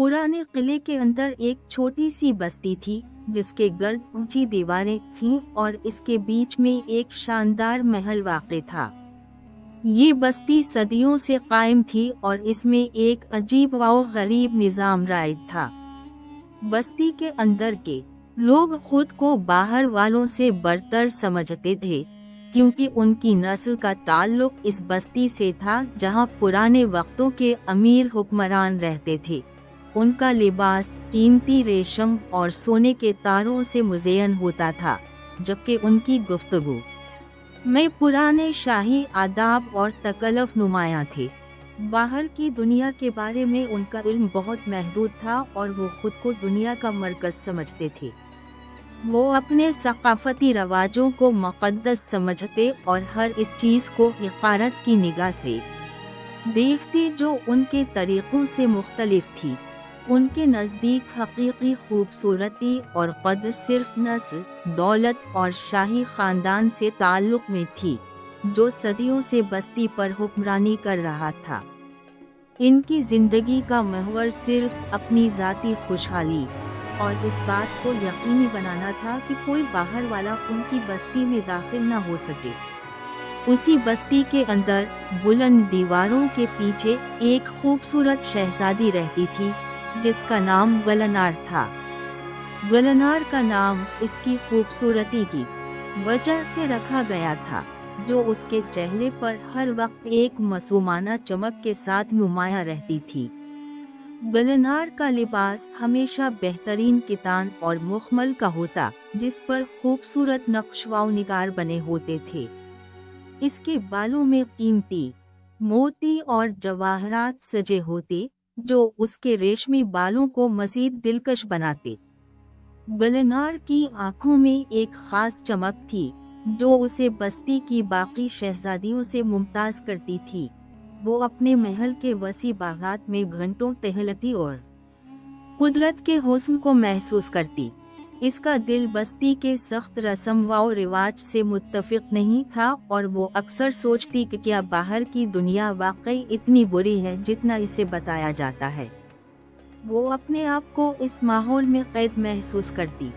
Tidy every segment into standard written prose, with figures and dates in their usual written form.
पुराने किले के अंदर एक छोटी सी बस्ती थी जिसके गर्द ऊंची दीवारें थीं और इसके बीच में एक शानदार महल वाक़ था। ये बस्ती सदियों से कायम थी और इसमें एक अजीब व गरीब निज़ाम राइज था। बस्ती के अंदर के लोग खुद को बाहर वालों से बरतर समझते थे क्योंकि उनकी नस्ल का ताल्लुक इस बस्ती से था जहां पुराने वक्तों के अमीर हुक्मरान रहते थे। उनका लिबास कीमती रेशम और सोने के तारों से मुज़य्यन होता था, जबकि उनकी गुफ्तगू में पुराने शाही आदाब और तकल्लुफ़ नुमायां थे। बाहर की दुनिया के बारे में उनका इल्म बहुत महदूद था और वो खुद को दुनिया का मरकज़ समझते थे। वो अपने सक़ाफ़ती रवाजों को मुक़द्दस समझते और हर इस चीज़ को हिक़ारत की निगाह से देखते जो उनके तरीक़ों से मुख्तलिफ थी। उनके नज़दीक हकीकी खूबसूरती और क़द्र सिर्फ नस्ल, दौलत और शाही ख़ानदान से ताल्लुक़ में थी, जो सदियों से बस्ती पर हुक्मरानी कर रहा था। इनकी ज़िंदगी का महवर सिर्फ अपनी ज़ाती खुशहाली और इस बात को यकीनी बनाना था कि कोई बाहर वाला उनकी बस्ती में दाखिल न हो सके। उसी बस्ती के अंदर बुलंद दीवारों के पीछे एक खूबसूरत शहज़ादी रहती थी जिसका नाम गलनार था। गलनार का नाम इसकी खूबसूरती की वजह से रखा गया था, जो उसके चेहरे पर हर वक्त एक मासूमाना चमक के साथ नुमायां रहती थी। गलनार का लिबास हमेशा बेहतरीन कितान और मुखमल का होता, जिस पर खूबसूरत नक्श व निगार बने होते थे। इसके बालों में कीमती मोती और जवाहरात सजे होते, जो उसके रेशमी बालों को मजीद दिलकश बनाते। गलनार की आंखों में एक खास चमक थी, जो उसे बस्ती की बाकी शहजादियों से मुमताज करती थी। वो अपने महल के वसी बागात में घंटों टहलती और कुदरत के हुस्न को महसूस करती। इसका दिल बस्ती के सख्त रस्म व रिवाज से मुत्तफिक नहीं था और वो अक्सर सोचती कि क्या बाहर की दुनिया वाकई इतनी बुरी है जितना इसे बताया जाता है। वो अपने आप को इस माहौल में कैद महसूस करती,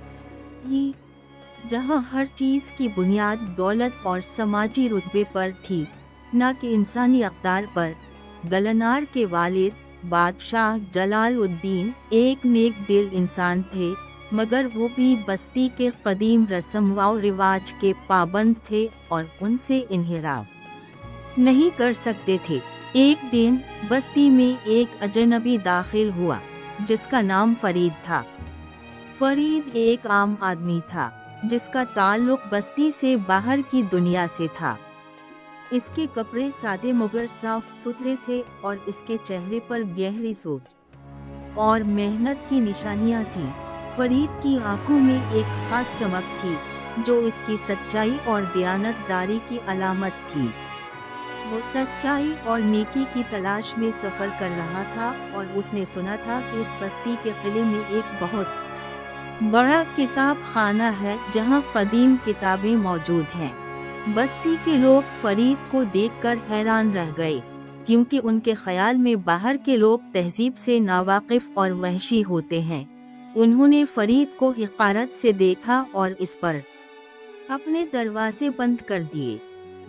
जहां हर चीज़ की बुनियाद दौलत और समाजी रुतबे पर थी, न कि इंसानी अक़दार पर। गलनार के वालिद बादशाह जलालुद्दीन एक नेक दिल इंसान थे, मगर वो भी बस्ती के कदीम रस्म व रिवाज के पाबंद थे और उनसे इन्हिराफ नहीं कर सकते थे। एक दिन बस्ती में एक अजनबी दाखिल हुआ जिसका नाम फरीद था। फरीद एक आम आदमी था जिसका ताल्लुक बस्ती से बाहर की दुनिया से था। इसके कपड़े सादे मगर साफ सुथरे थे और इसके चेहरे पर गहरी सोच और मेहनत की निशानियां थीं। फरीद की आंखों में एक खास चमक थी जो इसकी सच्चाई और दयानतदारी की अलामत थी। वो सच्चाई और नेकी की तलाश में सफ़र कर रहा था और उसने सुना था कि इस बस्ती के किले में एक बहुत बड़ा किताब खाना है जहां कदीम किताबें मौजूद हैं। बस्ती के लोग फरीद को देखकर हैरान रह गए, क्योंकि उनके ख्याल में बाहर के लोग तहजीब से नावाकिफ और वहशी होते हैं। उन्होंने फरीद को हिक़ारत से देखा और इस पर अपने दरवाजे बंद कर दिए।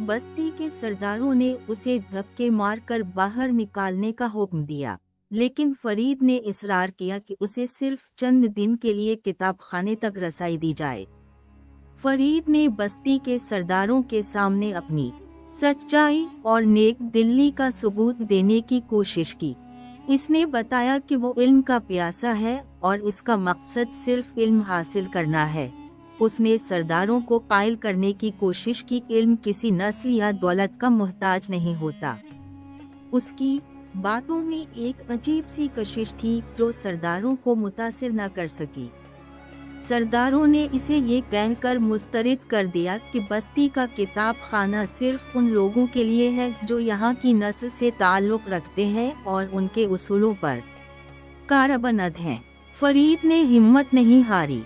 बस्ती के सरदारों ने उसे धक्के मारकर बाहर निकालने का हुक्म दिया, लेकिन फरीद ने इसरार किया कि उसे सिर्फ चंद दिन के लिए किताब खाने तक रसाई दी जाए। फरीद ने बस्ती के सरदारों के सामने अपनी सच्चाई और नेक दिली का सबूत देने की कोशिश की। इसने बताया कि वो इल्म का प्यासा है और इसका मकसद सिर्फ इल्म हासिल करना है। उसने सरदारों को कायल करने की कोशिश की कि इल्म किसी नस्ल या दौलत का मोहताज नहीं होता। उसकी बातों में एक अजीब सी कशिश थी जो सरदारों को मुतासिर न कर सकी। सरदारों ने इसे ये कहकर मुस्तरद कर दिया कि बस्ती का किताब खाना सिर्फ उन लोगों के लिए है जो यहाँ की नस्ल से ताल्लुक़ रखते हैं और उनके उसूलों पर कारबंद हैं। फरीद ने हिम्मत नहीं हारी।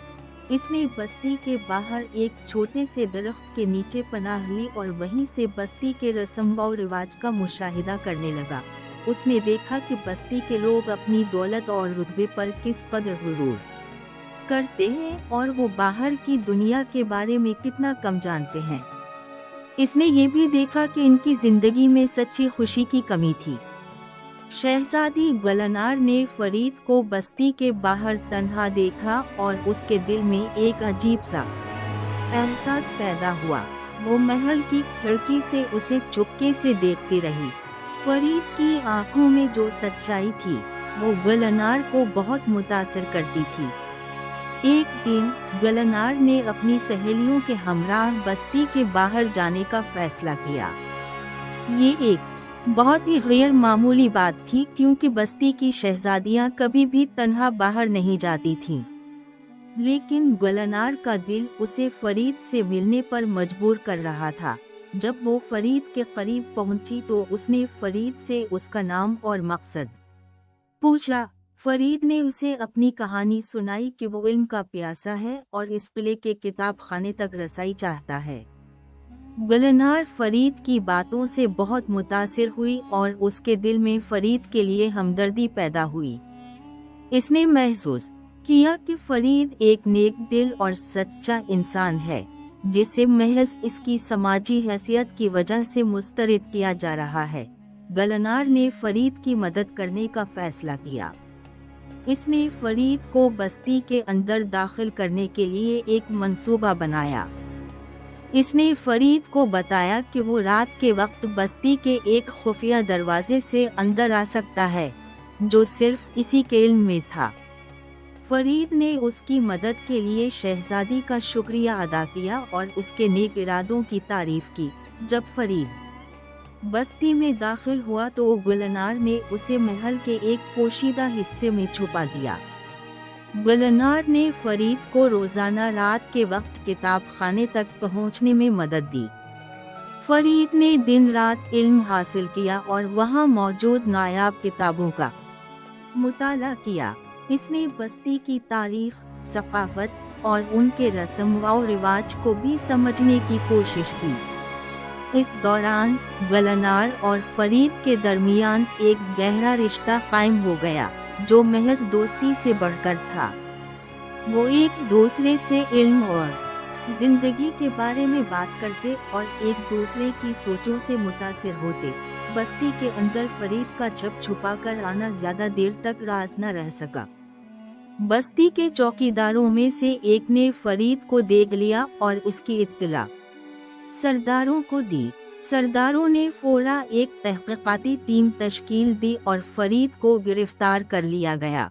इसने बस्ती के बाहर एक छोटे से दरख्त के नीचे पनाह ली और वहीं से बस्ती के रस्म व रिवाज का मुशाहिदा करने लगा। اس نے دیکھا کہ بستی کے لوگ اپنی دولت اور رتبے پر کس قدر غرور کرتے ہیں اور وہ باہر کی دنیا کے بارے میں کتنا کم جانتے ہیں۔ اس نے یہ بھی دیکھا کہ ان کی زندگی میں سچی خوشی کی کمی تھی۔ شہزادی گلنار نے فرید کو بستی کے باہر تنہا دیکھا اور اس کے دل میں ایک عجیب سا احساس پیدا ہوا۔ وہ محل کی کھڑکی سے اسے چپکے سے دیکھتی رہی۔ فرید کی آنکھوں میں جو سچائی تھی وہ گلنار کو بہت متاثر کرتی تھی۔ ایک دن گلنار نے اپنی سہیلیوں کے ہمراہ بستی کے باہر جانے کا فیصلہ کیا۔ یہ ایک بہت ہی غیر معمولی بات تھی کیونکہ بستی کی شہزادیاں کبھی بھی تنہا باہر نہیں جاتی تھیں، لیکن گلنار کا دل اسے فرید سے ملنے پر مجبور کر رہا تھا۔ جب وہ فرید کے قریب پہنچی تو اس نے فرید سے اس کا نام اور مقصد پوچھا۔ فرید نے اسے اپنی کہانی سنائی کہ وہ علم کا پیاسا ہے اور اس قلعے کے کتاب خانے تک رسائی چاہتا ہے۔ گلنار فرید کی باتوں سے بہت متاثر ہوئی اور اس کے دل میں فرید کے لیے ہمدردی پیدا ہوئی۔ اس نے محسوس کیا کہ فرید ایک نیک دل اور سچا انسان ہے جسے محض اس کی سماجی حیثیت کی وجہ سے مسترد کیا جا رہا ہے۔ گلنار نے فرید کی مدد کرنے کا فیصلہ کیا۔ اس نے فرید کو بستی کے اندر داخل کرنے کے لیے ایک منصوبہ بنایا۔ اس نے فرید کو بتایا کہ وہ رات کے وقت بستی کے ایک خفیہ دروازے سے اندر آ سکتا ہے جو صرف اسی کے علم میں تھا۔ فرید نے اس کی مدد کے لیے شہزادی کا شکریہ ادا کیا اور اس کے نیک ارادوں کی تعریف کی۔ جب فرید بستی میں داخل ہوا تو گلنار نے اسے محل کے ایک پوشیدہ حصے میں چھپا دیا۔ گلنار نے فرید کو روزانہ رات کے وقت کتاب خانے تک پہنچنے میں مدد دی۔ فرید نے دن رات علم حاصل کیا اور وہاں موجود نایاب کتابوں کا مطالعہ کیا۔ اس نے بستی کی تاریخ، ثقافت اور ان کے رسم و رواج کو بھی سمجھنے کی کوشش کی۔ اس دوران گلنار اور فرید کے درمیان ایک گہرا رشتہ قائم ہو گیا جو محض دوستی سے بڑھ کر تھا۔ وہ ایک دوسرے سے علم اور زندگی کے بارے میں بات کرتے اور ایک دوسرے کی سوچوں سے متاثر ہوتے۔ بستی کے اندر فرید کا چھپ چھپا کر آنا زیادہ دیر تک راز نہ رہ سکا۔ بستی کے چوکیداروں میں سے ایک نے فرید کو دیکھ لیا اور اس کی اطلاع سرداروں کو دی۔ سرداروں نے فوراً ایک تحقیقاتی ٹیم تشکیل دی اور فرید کو گرفتار کر لیا گیا۔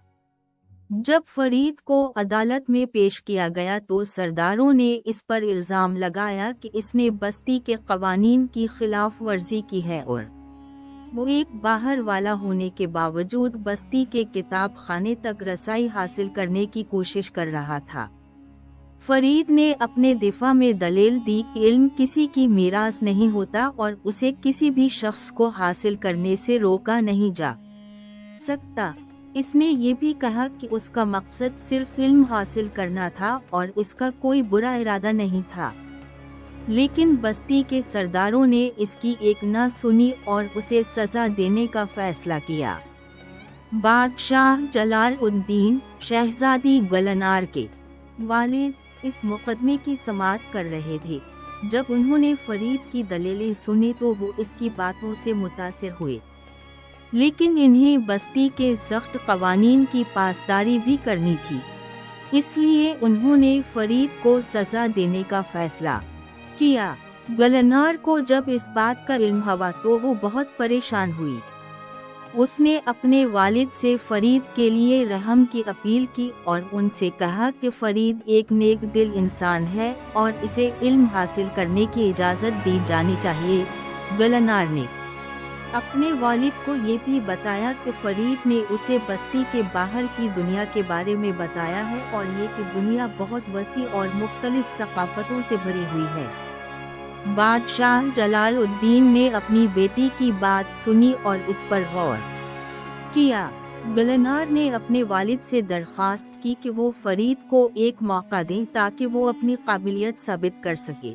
جب فرید کو عدالت میں پیش کیا گیا تو سرداروں نے اس پر الزام لگایا کہ اس نے بستی کے قوانین کی خلاف ورزی کی ہے اور وہ ایک باہر والا ہونے کے باوجود بستی کے کتاب خانے تک رسائی حاصل کرنے کی کوشش کر رہا تھا۔ فرید نے اپنے دفاع میں دلیل دی کہ علم کسی کی میراث نہیں ہوتا اور اسے کسی بھی شخص کو حاصل کرنے سے روکا نہیں جا سکتا۔ اس نے یہ بھی کہا کہ اس کا مقصد صرف علم حاصل کرنا تھا اور اس کا کوئی برا ارادہ نہیں تھا، لیکن بستی کے سرداروں نے اس کی ایک نہ سنی اور اسے سزا دینے کا فیصلہ کیا۔ بادشاہ جلال الدین، شہزادی گلنار کے والد، اس مقدمے کی سماعت کر رہے تھے۔ جب انہوں نے فرید کی دلیلیں سنی تو وہ اس کی باتوں سے متاثر ہوئے، لیکن انہیں بستی کے سخت قوانین کی پاسداری بھی کرنی تھی، اس لیے انہوں نے فرید کو سزا دینے کا فیصلہ کیا۔ گلنار کو جب اس بات کا علم ہوا تو وہ بہت پریشان ہوئی۔ اس نے اپنے والد سے فرید کے لیے رحم کی اپیل کی اور ان سے کہا کہ فرید ایک نیک دل انسان ہے اور اسے علم حاصل کرنے کی اجازت دی جانی چاہیے۔ گلنار نے اپنے والد کو یہ بھی بتایا کہ فرید نے اسے بستی کے باہر کی دنیا کے بارے میں بتایا ہے اور یہ کہ دنیا بہت وسیع اور مختلف ثقافتوں سے بھری ہوئی ہے۔ بادشاہ جلال الدین نے اپنی بیٹی کی بات سنی اور اس پر غور کیا۔ گلنار نے اپنے والد سے درخواست کی کہ وہ فرید کو ایک موقع دیں تاکہ وہ اپنی قابلیت ثابت کر سکے۔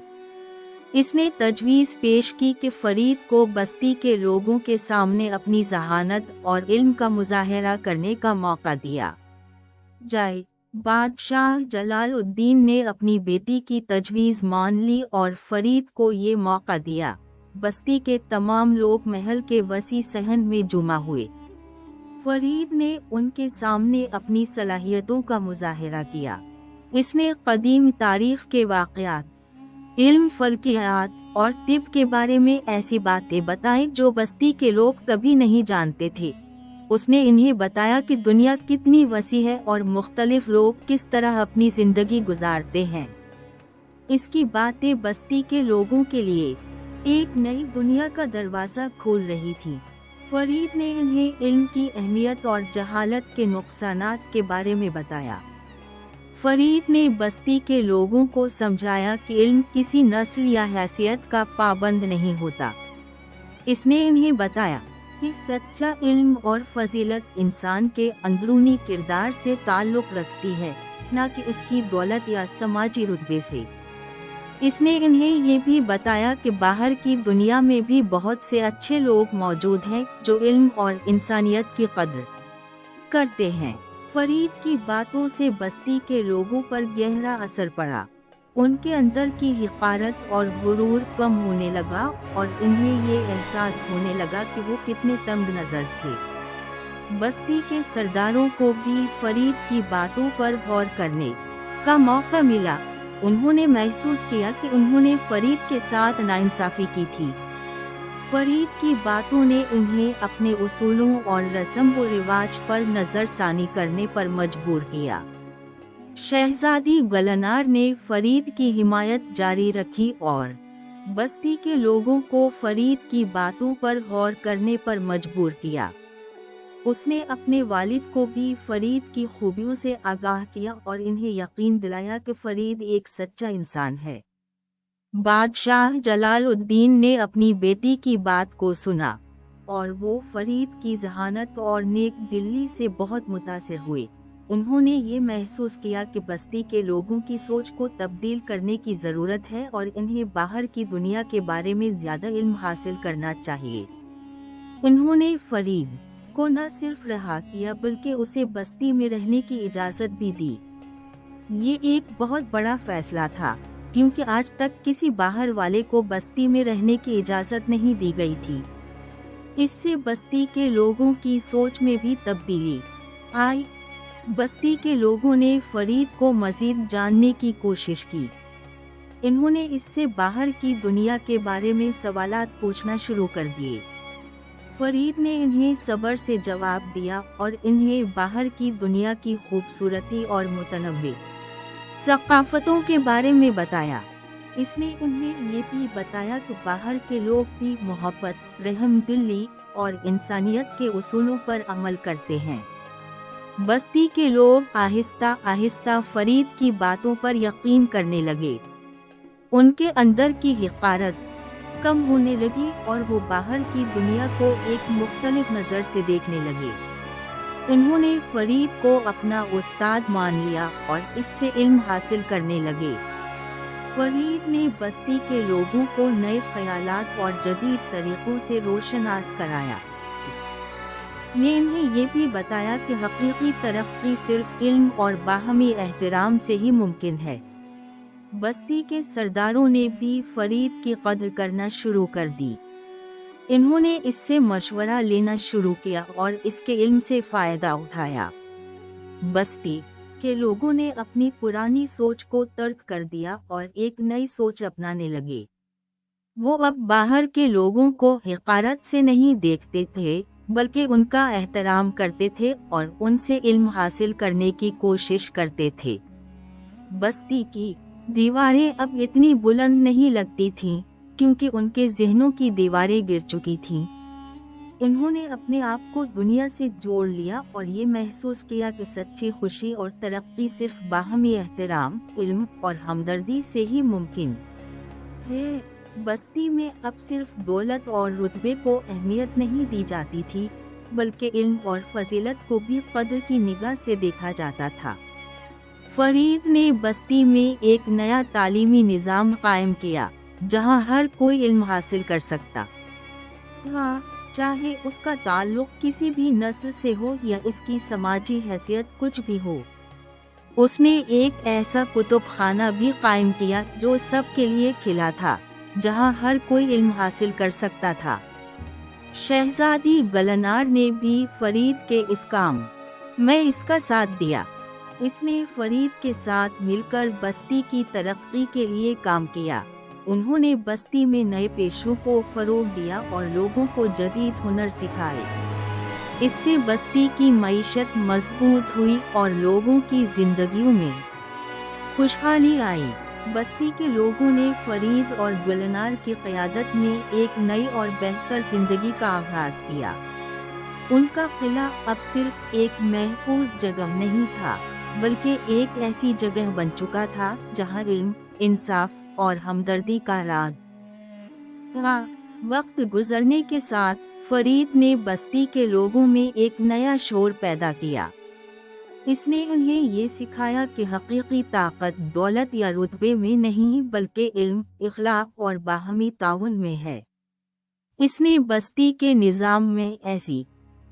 इसने तजवीज़ पेश की कि फरीद को बस्ती के लोगों के सामने अपनी ज़हानत और इल्म का मुज़ाहरा करने का मौका दिया जाए। बादशाह जलालुद्दीन ने अपनी बेटी की तजवीज़ मान ली और फरीद को ये मौका दिया। बस्ती के तमाम लोग महल के वसी सहन में जुमा हुए। फरीद ने उनके सामने अपनी सलाहियतों का मुज़ाहरा किया। इसने कदीम तारीख के वाक़यात, इल्म, फल्कियात और तिब के बारे में ऐसी बातें बताई जो बस्ती के लोग कभी नहीं जानते थे। उसने इन्हें बताया कि दुनिया कितनी वसी है और मुख्तलिफ लोग किस तरह अपनी जिंदगी गुजारते हैं। इसकी बातें बस्ती के लोगों के लिए एक नई दुनिया का दरवाज़ा खोल रही थी। फरीद ने इन्हें इल्म की अहमियत और जहालत के नुकसानात के बारे में बताया। फरीद ने बस्ती के लोगों को समझाया कि इल्म किसी नस्ल या हैसियत का पाबंद नहीं होता। इसने इन्हें बताया कि सच्चा इल्म और फजीलत इंसान के अंदरूनी किरदार से ताल्लुक़ रखती है, न कि उसकी दौलत या समाजी रुतबे से। इसने इन्हें ये भी बताया कि बाहर की दुनिया में भी बहुत से अच्छे लोग मौजूद हैं जो इल्म और इंसानियत की कद्र करते हैं। फरीद की बातों से बस्ती के लोगों पर गहरा असर पड़ा। उनके अंदर की हिकारत और गुरूर कम होने लगा और इन्हें ये एहसास होने लगा कि वो कितने तंग नज़र थे। बस्ती के सरदारों को भी फरीद की बातों पर गौर करने का मौका मिला। उन्होंने महसूस किया कि उन्होंने फरीद के साथ नाइंसाफ़ी की थी। फरीद की बातों ने उन्हें अपने उसूलों और रस्म व रिवाज पर नज़रसानी करने पर मजबूर किया। शहजादी गलनार ने फरीद की हिमायत जारी रखी और बस्ती के लोगों को फरीद की बातों पर गौर करने पर मजबूर किया। उसने अपने वालिद को भी फरीद की खूबियों से आगाह किया और इन्हें यकीन दिलाया कि फरीद एक सच्चा इंसान है। बादशाह जलालुद्दीन ने अपनी बेटी की बात को सुना और वो फरीद की ज़हानत और नेक दिली से बहुत मुतासिर हुए। उन्होंने ये महसूस किया कि बस्ती के लोगों की सोच को तब्दील करने की ज़रूरत है और इन्हें बाहर की दुनिया के बारे में ज़्यादा इल्म हासिल करना चाहिए। उन्होंने फरीद को न सिर्फ रहा किया बल्कि उसे बस्ती में रहने की इजाज़त भी दी। ये एक बहुत बड़ा फैसला था, क्योंकि आज तक किसी बाहर वाले को बस्ती में रहने की इजाज़त नहीं दी गई थी। इससे बस्ती के लोगों की सोच में भी तब्दीली आई। बस्ती के लोगों ने फरीद को मज़ीद जानने की कोशिश की। इन्होंने इससे बाहर की दुनिया के बारे में सवालात पूछना शुरू कर दिए। फरीद ने इन्हें सब्र से जवाब दिया और इन्हें बाहर की दुनिया की खूबसूरती और मुतनव्वे सक़ाफ़तों के बारे में बताया। इसने उन्हें ये भी बताया कि बाहर के लोग भी मोहब्बत, रहमदिली और इंसानियत के उसूलों पर अमल करते हैं। बस्ती के लोग आहिस्ता आहिस्ता फरीद की बातों पर यकीन करने लगे। उनके अंदर की हिकारत कम होने लगी और वो बाहर की दुनिया को एक मुख्तलिफ नज़र से देखने लगे। उन्होंने फरीद को अपना उस्ताद मान लिया और इससे इल्म हासिल करने लगे। फरीद ने बस्ती के लोगों को नए ख्यालात और जदीद तरीक़ों से रोशनास कराया। इसने इन्हें ये भी बताया कि हकीकी तरक्की सिर्फ इल्म और बाहमी एहतराम से ही मुमकिन है। बस्ती के सरदारों ने भी फरीद की कद्र करना शुरू कर दी। इन्होंने इससे मशवरा लेना शुरू किया और इसके इल्म से फ़ायदा उठाया। बस्ती के लोगों ने अपनी पुरानी सोच को तर्क कर दिया और एक नई सोच अपनाने लगे। वो अब बाहर के लोगों को हिकारत से नहीं देखते थे, बल्कि उनका एहतराम करते थे और उनसे इल्म हासिल करने की कोशिश करते थे। बस्ती की दीवारें अब इतनी बुलंद नहीं लगती थीं, क्योंकि उनके ज़हनों की दीवारें गिर चुकी थीं। इन्होंने अपने आप को दुनिया से जोड़ लिया और ये महसूस किया कि सच्ची खुशी और तरक्की सिर्फ बाहमी एहतराम, इल्म और हमदर्दी से ही मुमकिन है। बस्ती में अब सिर्फ दौलत और रुतबे को अहमियत नहीं दी जाती थी, बल्कि इल्म और फजीलत को भी कद्र की निगाह से देखा जाता था। फरीद ने बस्ती में एक नया तालीमी निज़ाम कायम किया। जहां हर कोई इल्म हासिल कर सकता था, चाहे उसका ताल्लुक किसी भी नस्ल से हो या इसकी समाजी हैसियत कुछ भी हो। उसने एक ऐसा कुतुब खाना भी कायम किया जो सब के लिए खिला था, जहां हर कोई इल्म हासिल कर सकता था। शहजादी गलनार ने भी फरीद के इस काम में इसका साथ दिया। इसने फरीद के साथ मिलकर बस्ती की तरक्की के लिए काम किया। उन्होंने बस्ती में नए पेशों को फरोग दिया और लोगों को जदीद हुनर सिखाए। इससे बस्ती की मईशत मजबूत हुई और लोगों की जिंदगियों में खुशहाली आई। बस्ती के लोगों ने फरीद और गुलनार की क़यादत में एक नई और बेहतर जिंदगी का आगाज किया। उनका किला अब सिर्फ एक महफूज जगह नहीं था, बल्कि एक ऐसी जगह बन चुका था जहां इल्म, इंसाफ और हमदर्दी का राज था। वक्त गुजरने के साथ फरीद ने बस्ती के लोगों में एक नया शोर पैदा किया। इसने उन्हें ये सिखाया कि हकीकी ताकत दौलत या रुतबे में नहीं बल्कि इल्म, इखलाक और बाहमी ताउन में है। इसने बस्ती के निज़ाम में ऐसी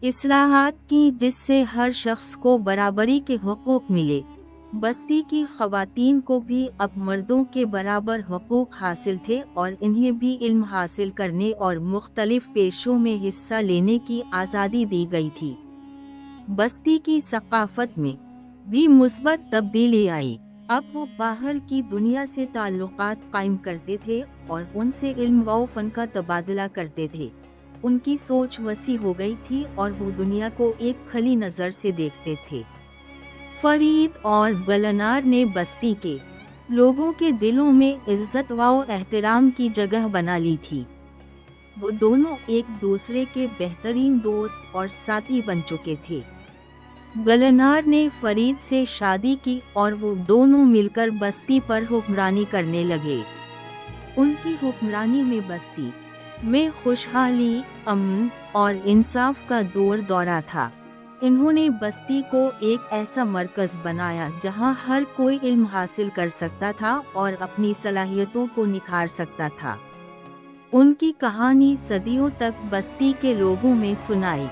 इस्लाहात की जिससे हर शख्स को बराबरी के हुकूक मिले। बस्ती की ख़वातीन को भी अब मर्दों के बराबर हुकूक हासिल थे और इन्हें भी इल्म हासिल करने और मुख्तलिफ पेशों में हिस्सा लेने की आज़ादी दी गई थी। बस्ती की सकाफत में भी मुस्बत तब्दीली आई। अब वो बाहर की दुनिया से ताल्लुकात कायम करते थे और उनसे इल्म व फन का तबादला करते थे। उनकी सोच वसी हो गई थी और वो दुनिया को एक खली नज़र से देखते थे। फरीद और गलनार ने बस्ती के लोगों के दिलों में इज्जत व एहतराम की जगह बना ली थी। वो दोनों एक दूसरे के बेहतरीन दोस्त और साथी बन चुके थे। गलनार ने फरीद से शादी की और वो दोनों मिलकर बस्ती पर हुक्मरानी करने लगे। उनकी हुक्मरानी में बस्ती में खुशहाली, अमन और इंसाफ का दौर दौरा था। इन्होंने बस्ती को एक ऐसा मरकज बनाया जहां हर कोई इल्म हासिल कर सकता था और अपनी सलाहियतों को निखार सकता था। उनकी कहानी सदियों तक बस्ती के लोगों में सुनाई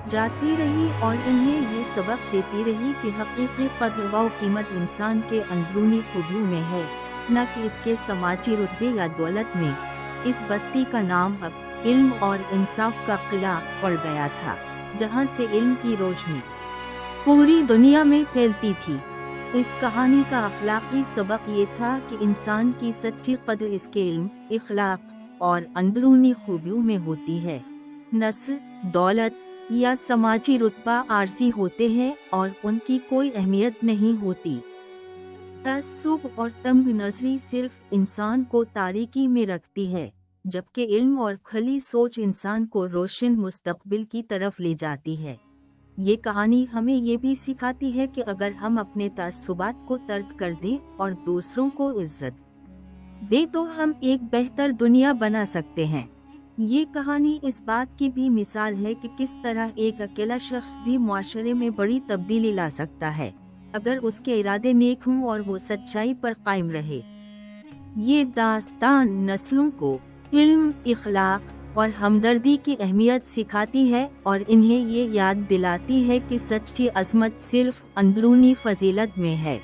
जाती रही और इन्हें ये सबक देती रही कि हकीकी कद्र व कीमत इंसान के अंदरूनी खूबियों में है, न कि इसके समाजी रुतबे या दौलत में। इस बस्ती का नाम अब इल्म और इंसाफ का किला पड़ गया था, जहां से इल्म की रोशनी पूरी दुनिया में फैलती थी। इस कहानी का अखलाकी सबक ये था कि इंसान की सच्ची कद्र इसके इल्म, इखलाक और अंदरूनी खूबियों में होती है। नस्ल, दौलत या समाजी रुतबा आर्जी होते हैं और उनकी कोई अहमियत नहीं होती। तअस्सुब और तंग नजरी सिर्फ इंसान को तारीकी में रखती है, जबकि इल्म और खली सोच इंसान को रोशन मुस्तकबिल की तरफ ले जाती है। ये कहानी हमें ये भी सिखाती है कि अगर हम अपने तअस्सुबात को तर्क कर दें और दूसरों को इज्जत दें तो हम एक बेहतर दुनिया बना सकते हैं। ये कहानी इस बात की भी मिसाल है कि किस तरह एक अकेला शख्स भी मुआशरे में बड़ी तब्दीली ला सकता है, अगर उसके इरादे नेक हों और वो सच्चाई पर कायम रहे। ये दास्तान नस्लों को इल्म, इखलाक और हमदर्दी की अहमियत सिखाती है और इन्हें ये याद दिलाती है कि सच्ची अज़मत सिर्फ अंदरूनी फजीलत में है।